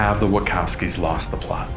have the Wachowskis lost the plot?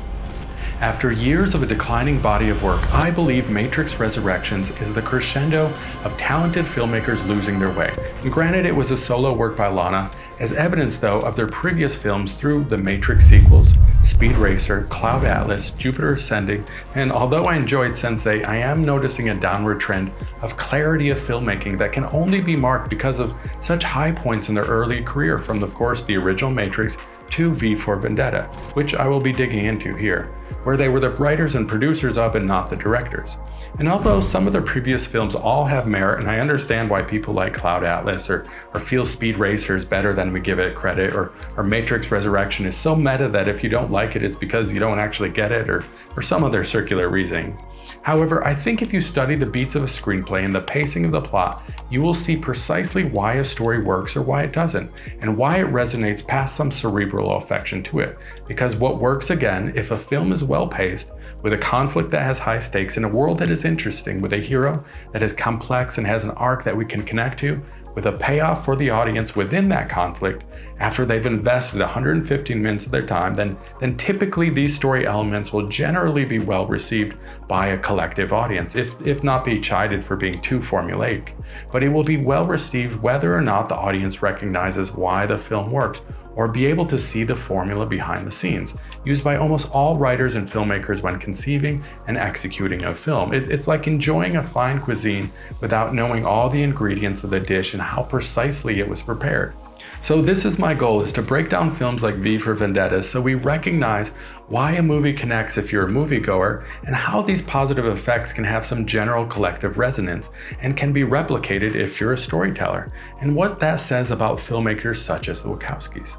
After years of a declining body of work, I believe Matrix Resurrections is the crescendo of talented filmmakers losing their way. And granted, it was a solo work by Lana, as evidence though of their previous films through the Matrix sequels, Speed Racer, Cloud Atlas, Jupiter Ascending, and although I enjoyed Sense8, I am noticing a downward trend of clarity of filmmaking that can only be marked because of such high points in their early career, from of course the original Matrix to V for Vendetta, which I will be digging into here, where they were the writers and producers of and not the directors. And although some of their previous films all have merit, and I understand why people like Cloud Atlas or feel Speed Racer is better than we give it credit, or Matrix Resurrection is so meta that if you don't like it, it's because you don't actually get it, or some other circular reasoning. However, I think if you study the beats of a screenplay and the pacing of the plot, you will see precisely why a story works or why it doesn't, and why it resonates past some cerebral affection to it. Because what works again, if a film is well paced, with a conflict that has high stakes, in a world that is interesting, with a hero that is complex and has an arc that we can connect to, with a payoff for the audience within that conflict, after they've invested 115 minutes of their time, then typically these story elements will generally be well received by a collective audience, if not be chided for being too formulaic. But it will be well received whether or not the audience recognizes why the film works, or be able to see the formula behind the scenes, used by almost all writers and filmmakers when conceiving and executing a film. It's like enjoying a fine cuisine without knowing all the ingredients of the dish and how precisely it was prepared. So this is my goal, is to break down films like V for Vendetta so we recognize why a movie connects if you're a moviegoer, and how these positive effects can have some general collective resonance and can be replicated if you're a storyteller, and what that says about filmmakers such as the Wachowskis.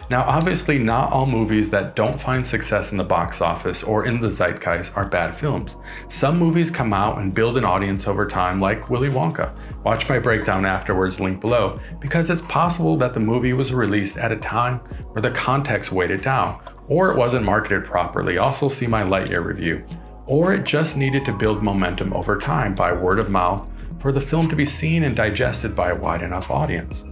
Now, obviously not all movies that don't find success in the box office or in the zeitgeist are bad films. Some movies come out and build an audience over time, like Willy Wonka. Watch my breakdown afterwards, link below, because it's possible that the movie was released at a time where the context weighed it down, or it wasn't marketed properly, also see my Lightyear review, or it just needed to build momentum over time by word of mouth for the film to be seen and digested by a wide enough audience.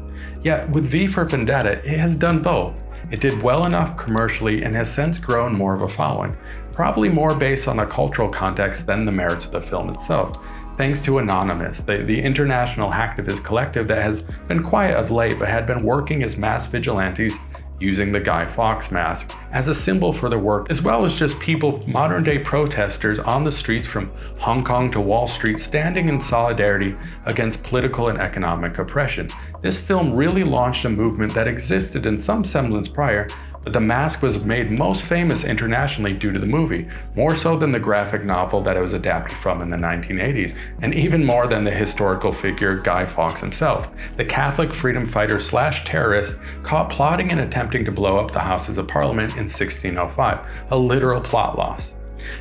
Yet with V for Vendetta, it has done both. It did well enough commercially and has since grown more of a following, probably more based on a cultural context than the merits of the film itself, thanks to Anonymous, the international hacktivist collective that has been quiet of late but had been working as mass vigilantes using the Guy Fawkes mask as a symbol for their work, as well as just people, modern day protesters on the streets from Hong Kong to Wall Street, standing in solidarity against political and economic oppression. This film really launched a movement that existed in some semblance prior, but the mask was made most famous internationally due to the movie, more so than the graphic novel that it was adapted from in the 1980s, and even more than the historical figure Guy Fawkes himself, the Catholic freedom fighter / terrorist caught plotting and attempting to blow up the Houses of Parliament in 1605, a literal plot loss.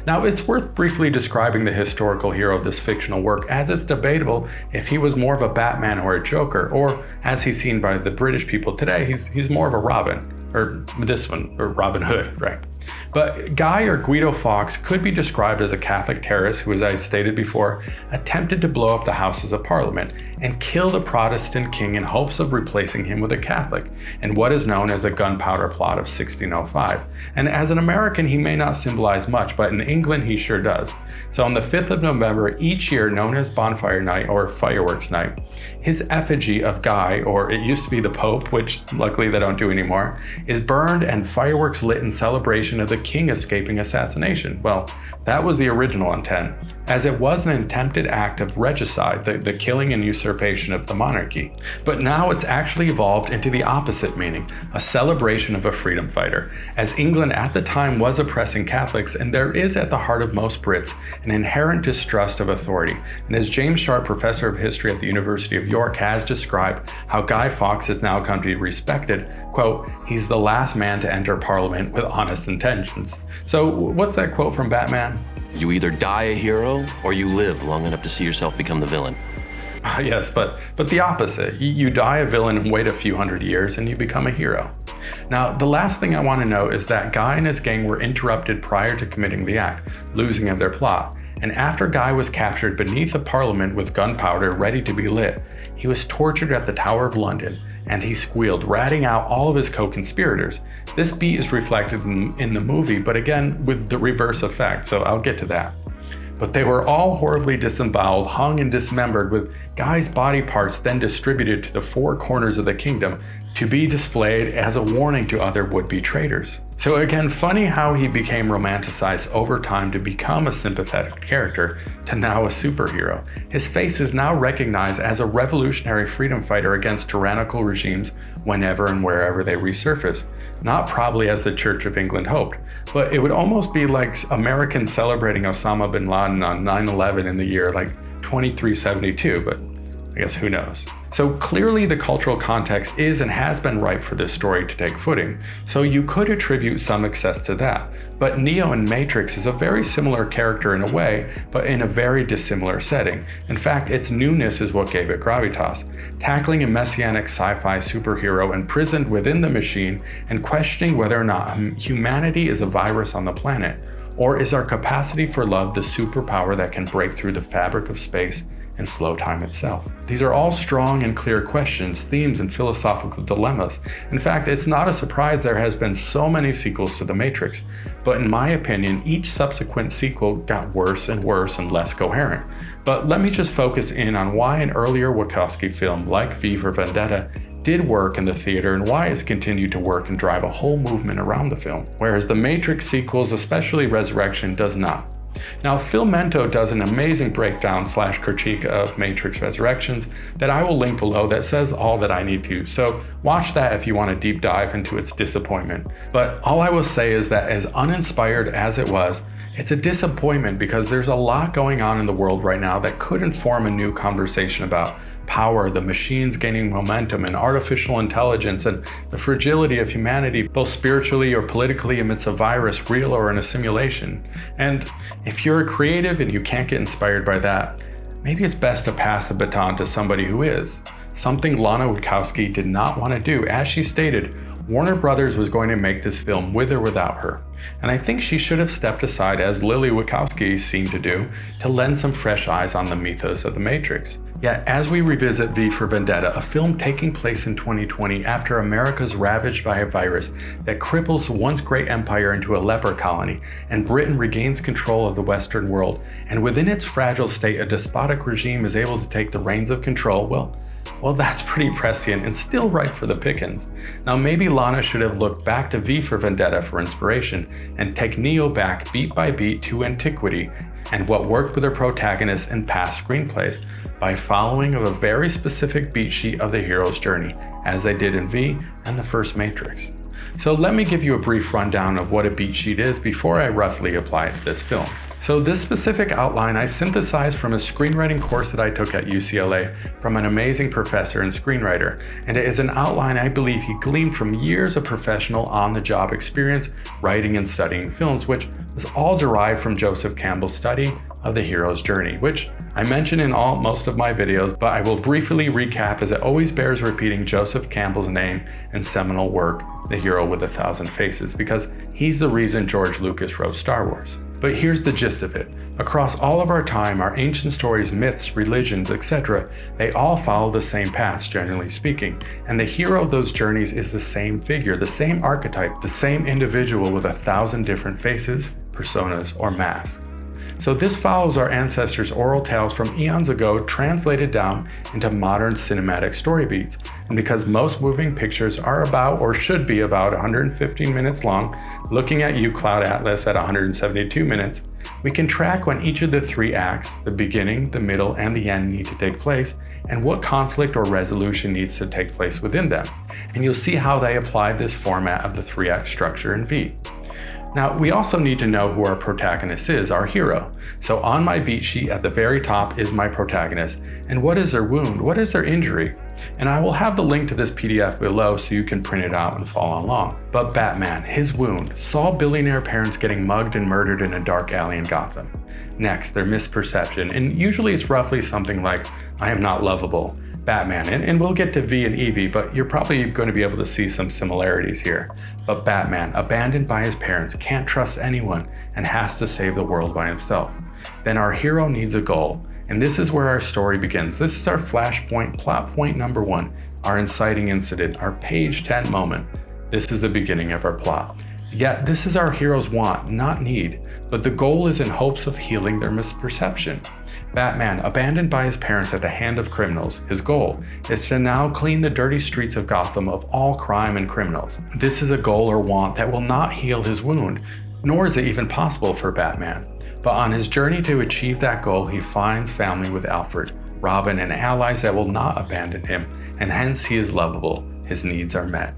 Now, it's worth briefly describing the historical hero of this fictional work, as it's debatable if he was more of a Batman or a Joker, or as he's seen by the British people today, he's more of a Robin, or this one, or Robin Hood, right? But Guy or Guido Fawkes could be described as a Catholic terrorist who, as I stated before, attempted to blow up the Houses of Parliament and kill the Protestant king in hopes of replacing him with a Catholic, in what is known as the Gunpowder Plot of 1605. And as an American, he may not symbolize much, but in England he sure does. So on the 5th of November each year, known as Bonfire Night or Fireworks Night, his effigy of Guy, or it used to be the Pope, which luckily they don't do anymore, is burned and fireworks lit in celebration of the king escaping assassination. Well, that was the original intent, as it was an attempted act of regicide, the killing and usurpation of the monarchy. But now it's actually evolved into the opposite meaning, a celebration of a freedom fighter, as England at the time was oppressing Catholics, and there is at the heart of most Brits an inherent distrust of authority. And as James Sharp, professor of history at the University of York, has described how Guy Fawkes has now come to be respected, quote, "He's the last man to enter Parliament with honest intentions." So what's that quote from Batman? You either die a hero or you live long enough to see yourself become the villain. Yes, but the opposite. You die a villain and wait a few hundred years and you become a hero. Now, the last thing I want to note is that Guy and his gang were interrupted prior to committing the act, losing of their plot. And after Guy was captured beneath a parliament with gunpowder ready to be lit, he was tortured at the Tower of London, and he squealed, ratting out all of his co-conspirators. This beat is reflected in the movie, but again with the reverse effect, so I'll get to that. But they were all horribly disemboweled, hung and dismembered, with Guy's body parts then distributed to the four corners of the kingdom to be displayed as a warning to other would-be traitors. So again, funny how he became romanticized over time to become a sympathetic character to now a superhero. His face is now recognized as a revolutionary freedom fighter against tyrannical regimes whenever and wherever they resurface. Not probably as the Church of England hoped, but it would almost be like Americans celebrating Osama bin Laden on 9/11 in the year like 2372, but I guess who knows. So clearly the cultural context is and has been ripe for this story to take footing, so you could attribute some success to that. But Neo in Matrix is a very similar character in a way, but in a very dissimilar setting. In fact, its newness is what gave it gravitas. Tackling a messianic sci-fi superhero imprisoned within the machine and questioning whether or not humanity is a virus on the planet, or is our capacity for love the superpower that can break through the fabric of space and slow time itself? These are all strong and clear questions, themes, and philosophical dilemmas. In fact, it's not a surprise there has been so many sequels to The Matrix, but in my opinion, each subsequent sequel got worse and worse and less coherent. But let me just focus in on why an earlier Wachowski film like V for Vendetta did work in the theater and why it's continued to work and drive a whole movement around the film, whereas the Matrix sequels, especially Resurrection, does not. Now, Filmento does an amazing breakdown / critique of Matrix Resurrections that I will link below that says all that I need to, so watch that if you want a deep dive into its disappointment. But all I will say is that as uninspired as it was, it's a disappointment because there's a lot going on in the world right now that could inform a new conversation about power, the machines gaining momentum, and artificial intelligence, and the fragility of humanity, both spiritually or politically, amidst a virus, real or in a simulation. And if you're a creative and you can't get inspired by that, maybe it's best to pass the baton to somebody who is. Something Lana Wachowski did not want to do. As she stated, Warner Brothers was going to make this film with or without her. And I think she should have stepped aside, as Lily Wachowski seemed to do, to lend some fresh eyes on the mythos of The Matrix. Yet, as we revisit V for Vendetta, a film taking place in 2020 after America's ravaged by a virus that cripples the once great empire into a leper colony, and Britain regains control of the Western world, and within its fragile state, a despotic regime is able to take the reins of control, well, that's pretty prescient and still ripe for the pickings. Now, maybe Lana should have looked back to V for Vendetta for inspiration and take Neo back beat by beat to antiquity and what worked with her protagonists in past screenplays by following of a very specific beat sheet of the hero's journey, as they did in V and the first Matrix. So let me give you a brief rundown of what a beat sheet is before I roughly apply it to this film. So this specific outline I synthesized from a screenwriting course that I took at UCLA from an amazing professor and screenwriter, and it is an outline I believe he gleaned from years of professional on-the-job experience writing and studying films, which was all derived from Joseph Campbell's study of the hero's journey, which I mention in most of my videos, but I will briefly recap as it always bears repeating Joseph Campbell's name and seminal work, The Hero with 1,000 Faces, because he's the reason George Lucas wrote Star Wars. But here's the gist of it. Across all of our time, our ancient stories, myths, religions, etc., they all follow the same paths, generally speaking. And the hero of those journeys is the same figure, the same archetype, the same individual with 1,000 different faces, personas, or masks. So this follows our ancestors' oral tales from eons ago translated down into modern cinematic story beats. And because most moving pictures are about, or should be about, 115 minutes long, looking at you, Cloud Atlas, at 172 minutes, we can track when each of the three acts, the beginning, the middle, and the end, need to take place, and what conflict or resolution needs to take place within them. And you'll see how they applied this format of the 3-act structure in V. Now, we also need to know who our protagonist is, our hero. So on my beat sheet at the very top is my protagonist, and what is their wound, what is their injury? And I will have the link to this PDF below so you can print it out and follow along. But Batman, his wound, saw billionaire parents getting mugged and murdered in a dark alley in Gotham. Next, their misperception, and usually it's roughly something like, I am not lovable. Batman, and we'll get to V and Evie, but you're probably going to be able to see some similarities here. But Batman, abandoned by his parents, can't trust anyone and has to save the world by himself. Then our hero needs a goal, and this is where our story begins. This is our flashpoint, plot point number 1, our inciting incident, our page 10 moment. This is the beginning of our plot. Yet this is our hero's want, not need, but the goal is in hopes of healing their misperception. Batman, abandoned by his parents at the hand of criminals, his goal is to now clean the dirty streets of Gotham of all crime and criminals. This is a goal or want that will not heal his wound, nor is it even possible for Batman. But on his journey to achieve that goal, he finds family with Alfred, Robin, and allies that will not abandon him, and hence he is lovable. His needs are met.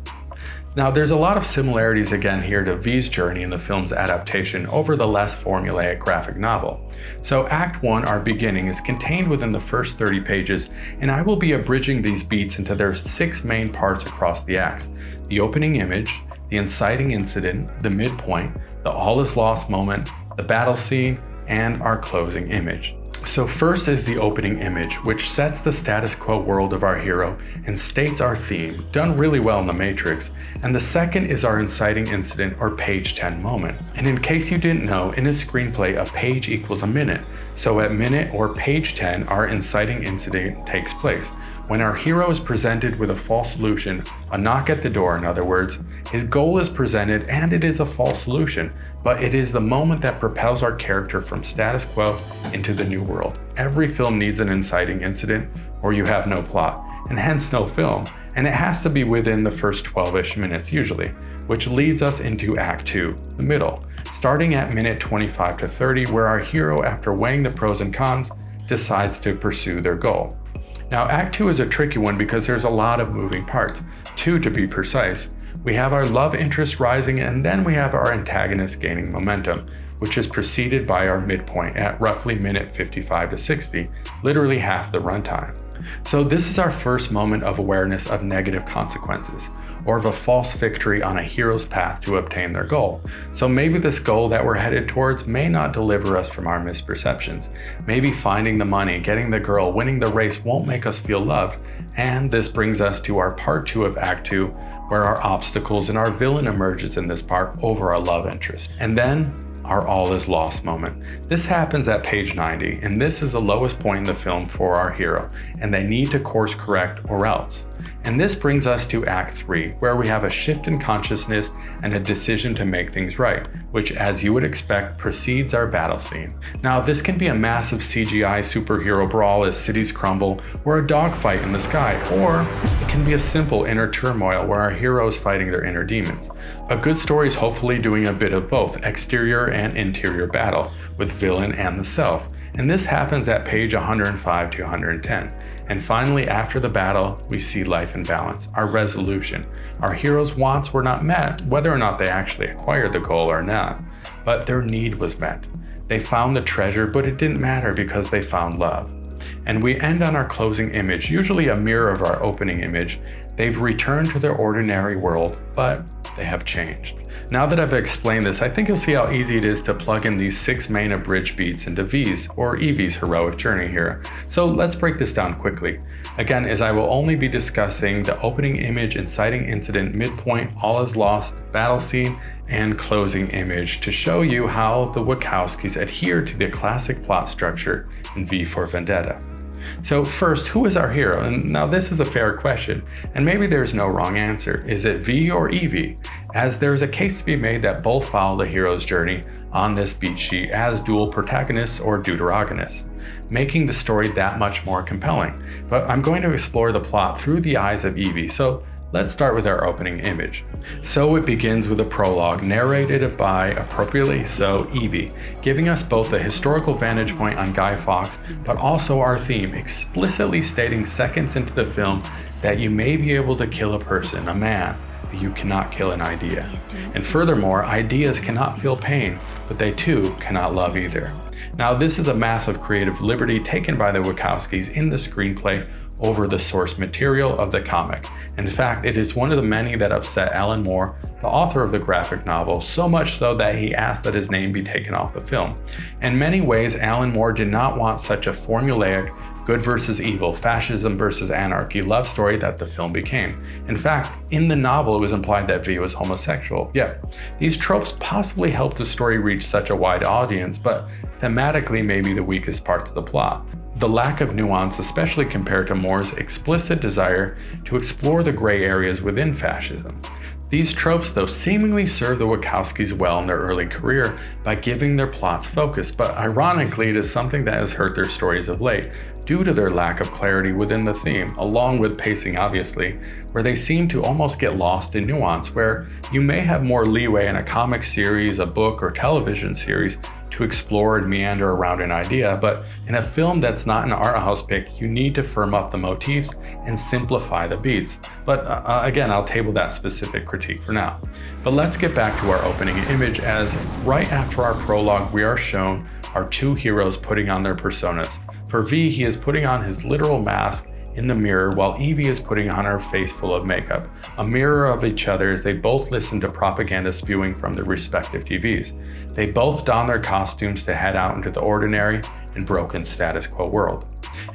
Now, there's a lot of similarities again here to V's journey in the film's adaptation over the less formulaic graphic novel. So Act 1, our beginning, is contained within the first 30 pages, and I will be abridging these beats into their 6 main parts across the acts: the opening image, the inciting incident, the midpoint, the all is lost moment, the battle scene, and our closing image. So first is the opening image, which sets the status quo world of our hero and states our theme, done really well in The Matrix. And the second is our inciting incident or page 10 moment. And in case you didn't know, in a screenplay, a page equals a minute. So at minute or page 10, our inciting incident takes place. When our hero is presented with a false solution, a knock at the door in other words, his goal is presented and it is a false solution, but it is the moment that propels our character from status quo into the new world. Every film needs an inciting incident or you have no plot, and hence no film, and it has to be within the first 12-ish minutes usually, which leads us into Act 2, the middle, starting at minute 25 to 30 where our hero, after weighing the pros and cons, decides to pursue their goal. Now, Act 2 is a tricky one because there's a lot of moving parts, 2 to be precise. We have our love interest rising, and then we have our antagonist gaining momentum, which is preceded by our midpoint at roughly minute 55 to 60, literally half the runtime. So this is our first moment of awareness of negative consequences, or of a false victory on a hero's path to obtain their goal. So maybe this goal that we're headed towards may not deliver us from our misperceptions. Maybe finding the money, getting the girl, winning the race won't make us feel loved. And this brings us to our part 2 of Act 2, where our obstacles and our villain emerges in this part over our love interest. And then our all is lost moment. This happens at page 90, and this is the lowest point in the film for our hero, and they need to course correct or else. And this brings us to Act 3, where we have a shift in consciousness and a decision to make things right, which, as you would expect, precedes our battle scene. Now, this can be a massive CGI superhero brawl as cities crumble, or a dogfight in the sky, or it can be a simple inner turmoil where our hero is fighting their inner demons. A good story is hopefully doing a bit of both, exterior and interior battle, with villain and the self. And this happens at page 105 to 110. And finally, after the battle, we see life in balance, our resolution. Our hero's wants were not met, whether or not they actually acquired the goal or not, but their need was met. They found the treasure, but it didn't matter because they found love. And we end on our closing image, usually a mirror of our opening image. They've returned to their ordinary world, but they have changed. Now that I've explained this, I think you'll see how easy it is to plug in these 6 main abridged beats into V's, or Evie's heroic journey here. So let's break this down quickly. Again, as I will only be discussing the opening image, inciting incident, midpoint, all is lost, battle scene, and closing image to show you how the Wachowskis adhere to the classic plot structure in V for Vendetta. So first, who is our hero? And now this is a fair question, and maybe there's no wrong answer. Is it V or Evie? As there's a case to be made that both follow the hero's journey on this beat sheet as dual protagonists or deuterogonists, making the story that much more compelling. But I'm going to explore the plot through the eyes of Evie, so let's start with our opening image. So it begins with a prologue narrated by, appropriately so, Evie, giving us both a historical vantage point on Guy Fawkes, but also our theme, explicitly stating seconds into the film that you may be able to kill a person, a man, but you cannot kill an idea. And furthermore, ideas cannot feel pain, but they too cannot love either. Now, this is a massive creative liberty taken by the Wachowskis in the screenplay over the source material of the comic. In fact, it is one of the many that upset Alan Moore, the author of the graphic novel, so much so that he asked that his name be taken off the film. In many ways, Alan Moore did not want such a formulaic good versus evil, fascism versus anarchy love story that the film became. In fact, in the novel, it was implied that V was homosexual. Yeah, these tropes possibly helped the story reach such a wide audience, but thematically maybe the weakest parts of the plot. the lack of nuance, especially compared to Moore's explicit desire to explore the gray areas within fascism. These tropes, though, seemingly serve the Wachowskis well in their early career by giving their plots focus, but ironically it is something that has hurt their stories of late, due to their lack of clarity within the theme, along with pacing obviously, where they seem to almost get lost in nuance, where you may have more leeway in a comic series, a book, or television series to explore and meander around an idea, but in a film that's not an art house pick, you need to firm up the motifs and simplify the beats. But again, I'll table that specific critique for now. But let's get back to our opening image, as right after our prologue we are shown our two heroes putting on their personas. For V, he is putting on his literal mask in the mirror, while Evie is putting on her face full of makeup, a mirror of each other as they both listen to propaganda spewing from their respective TVs. They both don their costumes to head out into the ordinary and broken status quo world.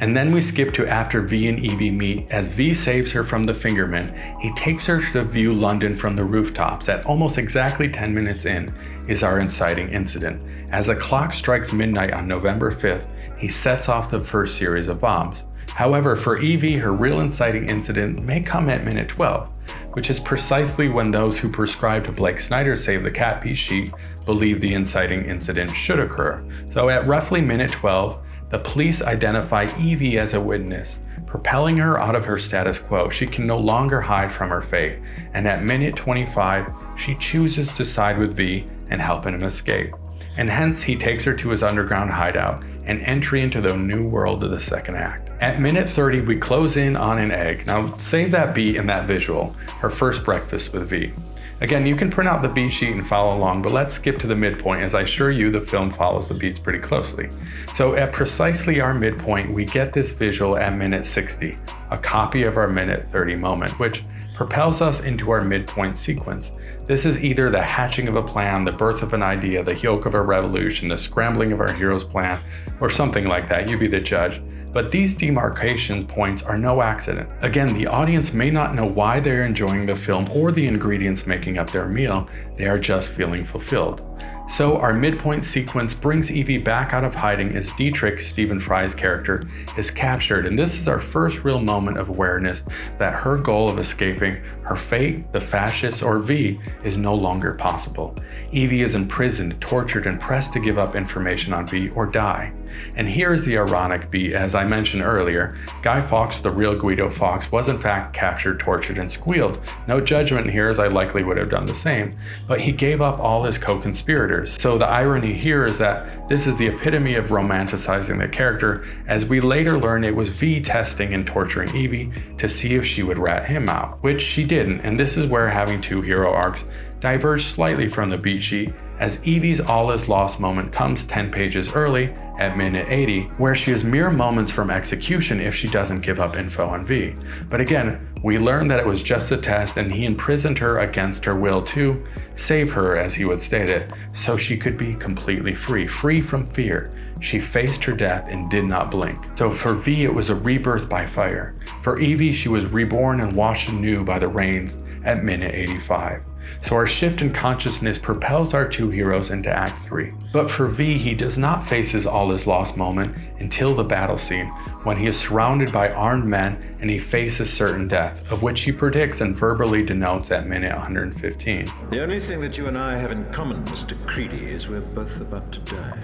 And then we skip to after V and Evie meet. As V saves her from the fingerman, he takes her to view London from the rooftops. At almost exactly 10 minutes in is our inciting incident. As the clock strikes midnight on November 5th, he sets off the first series of bombs. However, for Evie, her real inciting incident may come at minute 12, which is precisely when those who prescribe to Blake Snyder's Save the Cat piece sheet believe the inciting incident should occur. So at roughly minute 12, the police identify Evie as a witness, propelling her out of her status quo. She can no longer hide from her fate, and at minute 25, she chooses to side with V and help him escape. And hence he takes her to his underground hideout, an entry into the new world of the second act. At minute 30, we close in on an egg. Now save that beat and that visual, her first breakfast with V. Again, you can print out the beat sheet and follow along, but let's skip to the midpoint, as I assure you the film follows the beats pretty closely. So at precisely our midpoint, we get this visual at minute 60, a copy of our minute 30 moment, which propels us into our midpoint sequence. This is either the hatching of a plan, the birth of an idea, the yoke of a revolution, the scrambling of our hero's plan, or something like that. You be the judge. But these demarcation points are no accident. Again, the audience may not know why they're enjoying the film or the ingredients making up their meal, they are just feeling fulfilled. So our midpoint sequence brings Evie back out of hiding as Dietrich, Stephen Fry's character, is captured, and this is our first real moment of awareness that her goal of escaping her fate, the fascists, or V, is no longer possible. Evie is imprisoned, tortured, and pressed to give up information on V or die. And here's the ironic beat. As I mentioned earlier, Guy Fawkes, the real Guido Fawkes, was in fact captured, tortured, and squealed. No judgment here, as I likely would have done the same, but he gave up all his co-conspirators. So the irony here is that this is the epitome of romanticizing the character, as we later learn it was V testing and torturing Evie to see if she would rat him out, which she didn't, and this is where having two hero arcs diverge slightly from the beat sheet, as Evie's all is lost moment comes 10 pages early at minute 80, where she is mere moments from execution if she doesn't give up info on V. But again, we learn that it was just a test and he imprisoned her against her will to save her, as he would state it, so she could be completely free from fear. She faced her death and did not blink. So for V, it was a rebirth by fire. For Evie, she was reborn and washed anew by the rains at minute 85. So our shift in consciousness propels our two heroes into Act 3. But for V, he does not face his all is lost moment until the battle scene, when he is surrounded by armed men and he faces certain death, of which he predicts and verbally denotes at minute 115. The only thing that you and I have in common, Mr. Creedy, is we're both about to die.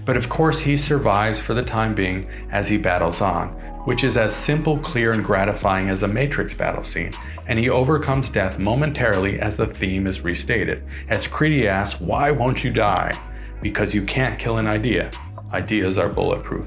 But of course he survives for the time being as he battles on, which is as simple, clear, and gratifying as a Matrix battle scene, and he overcomes death momentarily as the theme is restated. As Creedy asks, "Why won't you die?" Because you can't kill an idea. Ideas are bulletproof.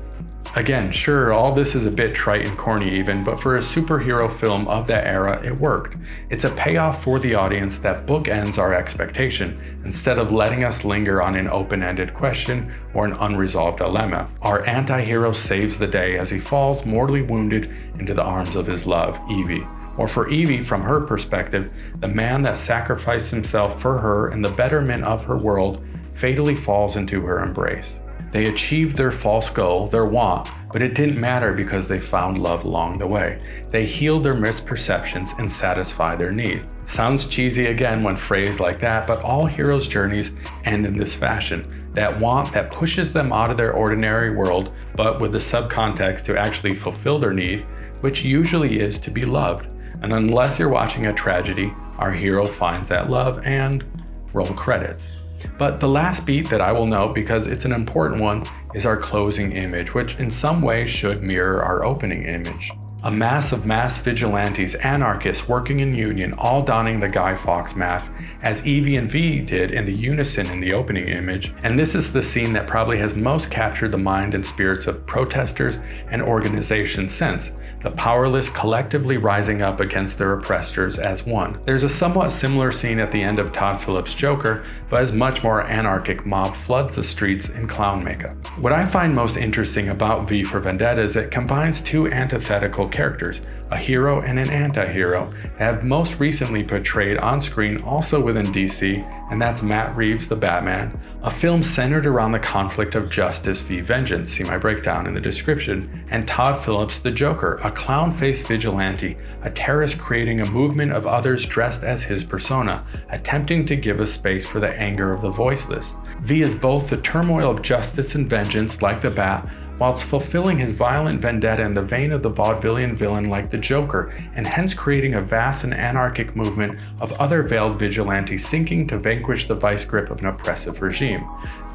Again, sure, all this is a bit trite and corny even, but for a superhero film of that era, it worked. It's a payoff for the audience that bookends our expectation, instead of letting us linger on an open-ended question or an unresolved dilemma. Our anti-hero saves the day as he falls mortally wounded into the arms of his love, Evie. Or for Evie, from her perspective, the man that sacrificed himself for her and the betterment of her world fatally falls into her embrace. They achieved their false goal, their want, but it didn't matter because they found love along the way. They healed their misperceptions and satisfied their needs. Sounds cheesy again when phrased like that, but all heroes' journeys end in this fashion. that pushes them out of their ordinary world, but with the subcontext to actually fulfill their need, which usually is to be loved. And unless you're watching a tragedy, our hero finds that love and roll credits. But the last beat that I will note, because it's an important one, is our closing image, which in some ways should mirror our opening image. A mass of masked vigilantes, anarchists working in union, all donning the Guy Fawkes mask, as Evie and V did in the unison in the opening image. And this is the scene that probably has most captured the mind and spirits of protesters and organizations since, the powerless collectively rising up against their oppressors as one. There's a somewhat similar scene at the end of Todd Phillips' Joker, but as much more anarchic mob floods the streets in clown makeup. What I find most interesting about V for Vendetta is it combines two antithetical characters, a hero and an anti-hero, that have most recently portrayed on screen also within DC, and that's Matt Reeves' The Batman, a film centered around the conflict of justice v vengeance, see my breakdown in the description, and Todd Phillips' The Joker, a clown-faced vigilante, a terrorist creating a movement of others dressed as his persona, attempting to give a space for the anger of the voiceless. V is both the turmoil of justice and vengeance like the Bat, whilst fulfilling his violent vendetta in the vein of the vaudevillian villain like the Joker, and hence creating a vast and anarchic movement of other veiled vigilantes seeking to vanquish the vice grip of an oppressive regime.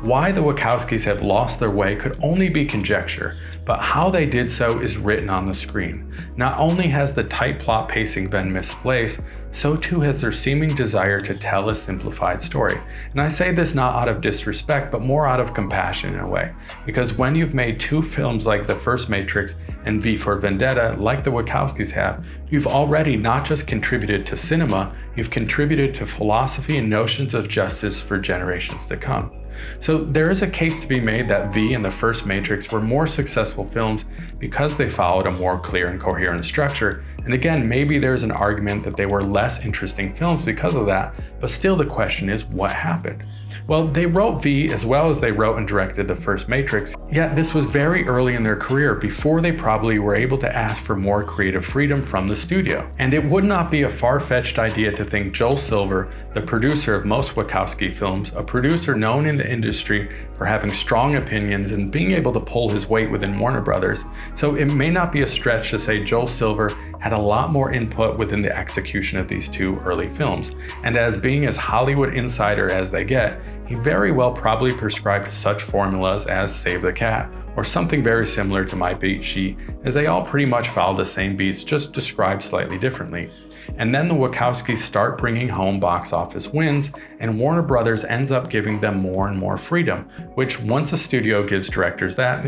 Why the Wachowskis have lost their way could only be conjecture, but how they did so is written on the screen. Not only has the tight plot pacing been misplaced, so too has their seeming desire to tell a simplified story. And I say this not out of disrespect, but more out of compassion in a way. Because when you've made two films like the first Matrix and V for Vendetta, like the Wachowskis have, you've already not just contributed to cinema, you've contributed to philosophy and notions of justice for generations to come. So there is a case to be made that V and the first Matrix were more successful films because they followed a more clear and coherent structure. And again, maybe there's an argument that they were less interesting films because of that, but still the question is, what happened? Well, they wrote V as well as they wrote and directed the first Matrix, yet this was very early in their career before they probably were able to ask for more creative freedom from the studio. And it would not be a far-fetched idea to think Joel Silver, the producer of most Wachowski films, a producer known in the industry for having strong opinions and being able to pull his weight within Warner Brothers, so it may not be a stretch to say Joel Silver had a lot more input within the execution of these two early films. And as being as Hollywood insider as they get, he very well probably prescribed such formulas as Save the Cat, or something very similar to my beat sheet, as they all pretty much follow the same beats, just described slightly differently. And then the Wachowskis start bringing home box office wins, and Warner Brothers ends up giving them more and more freedom, which once a studio gives directors that,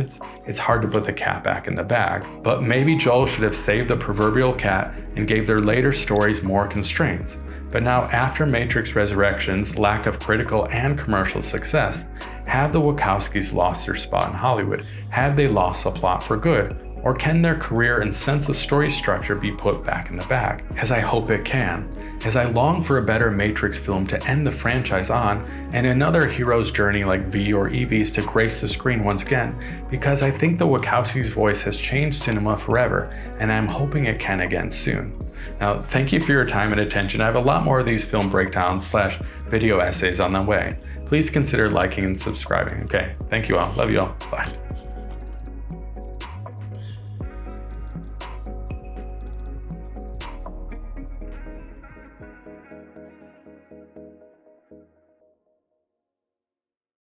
it's hard to put the cat back in the bag. But maybe Joel should have saved the proverbial cat and gave their later stories more constraints. But now, after Matrix Resurrection's lack of critical and commercial success, have the Wachowskis lost their spot in Hollywood? Have they lost the plot for good? Or can their career and sense of story structure be put back in the bag? As I hope it can, as I long for a better Matrix film to end the franchise on, and another hero's journey like V or Evie's to grace the screen once again, because I think the Wachowskis' voice has changed cinema forever, and I'm hoping it can again soon. Now, thank you for your time and attention. I have a lot more of these film breakdowns / video essays on the way. Please consider liking and subscribing. Okay, thank you all. Love you all. Bye.